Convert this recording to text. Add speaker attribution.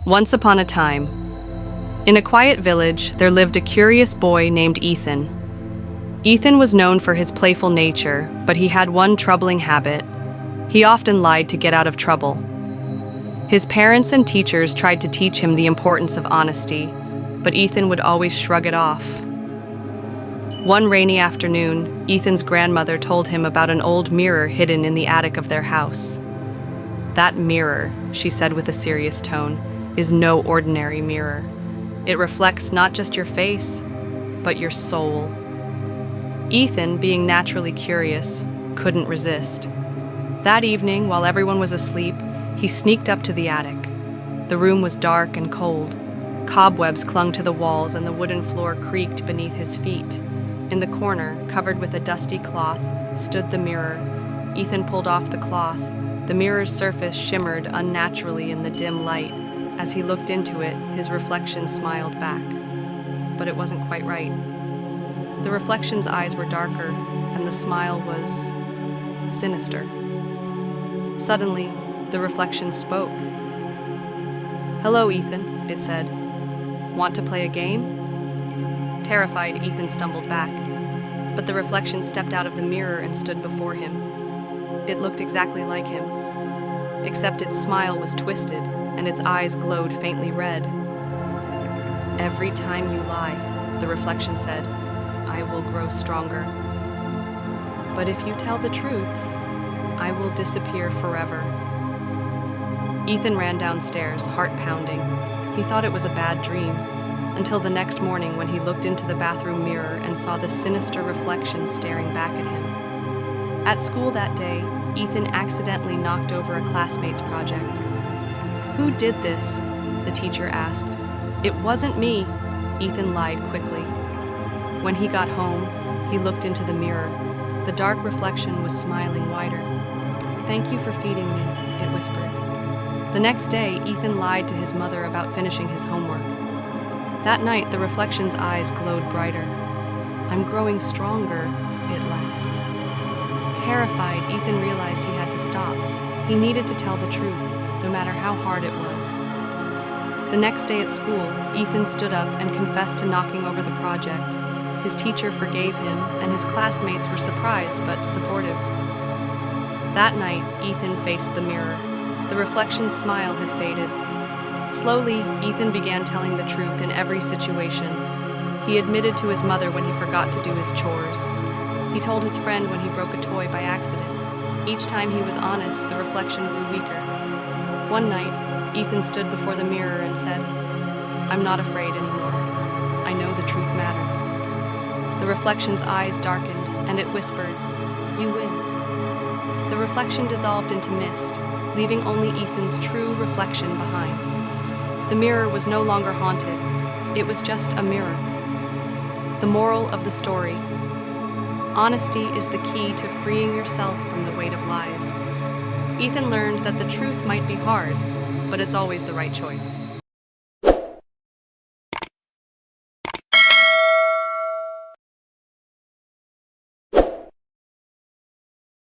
Speaker 1: Once upon a time, in a quiet village, there lived a curious boy named Ethan. Ethan was known for his playful nature, but he had one troubling habit. He often lied to get out of trouble. His parents and teachers tried to teach him the importance of honesty, but Ethan would always shrug it off. One rainy afternoon, Ethan's grandmother told him about an old mirror hidden in the attic of their house. "That mirror," she said with a serious tone, "is no ordinary mirror. It reflects not just your face, but your soul." Ethan, being naturally curious, couldn't resist. That evening, while everyone was asleep, he sneaked up to the attic. The room was dark and cold. Cobwebs clung to the walls and the wooden floor creaked beneath his feet. In the corner, covered with a dusty cloth, stood the mirror. Ethan pulled off the cloth. The mirror's surface shimmered unnaturally in the dim light. As he looked into it, his reflection smiled back. But it wasn't quite right. The reflection's eyes were darker, and the smile was sinister. Suddenly, the reflection spoke. "Hello, Ethan," it said. "Want to play a game?" Terrified, Ethan stumbled back, but the reflection stepped out of the mirror and stood before him. It looked exactly like him, except its smile was twisted and its eyes glowed faintly red. "Every time you lie," the reflection said, "I will grow stronger. But if you tell the truth, I will disappear forever." Ethan ran downstairs, heart pounding. He thought it was a bad dream, until the next morning when he looked into the bathroom mirror and saw the sinister reflection staring back at him. At school that day, Ethan accidentally knocked over a classmate's project. "Who did this?" the teacher asked. "It wasn't me," Ethan lied quickly. When he got home, he looked into the mirror. The dark reflection was smiling wider. "Thank you for feeding me," it whispered. The next day, Ethan lied to his mother about finishing his homework. That night, the reflection's eyes glowed brighter. "I'm growing stronger," it laughed. Terrified, Ethan realized he had to stop. He needed to tell the truth, no matter how hard it was. The next day at school, Ethan stood up and confessed to knocking over the project. His teacher forgave him, and his classmates were surprised but supportive. That night, Ethan faced the mirror. The reflection's smile had faded. Slowly, Ethan began telling the truth in every situation. He admitted to his mother when he forgot to do his chores. He told his friend when he broke a toy by accident. Each time he was honest, the reflection grew weaker. One night, Ethan stood before the mirror and said, "I'm not afraid anymore. I know the truth matters." The reflection's eyes darkened, and it whispered, "You win." The reflection dissolved into mist, leaving only Ethan's true reflection behind. The mirror was no longer haunted. It was just a mirror. The moral of the story: honesty is the key to freeing yourself from the weight of lies. Ethan learned that the truth might be hard, but it's always the right choice.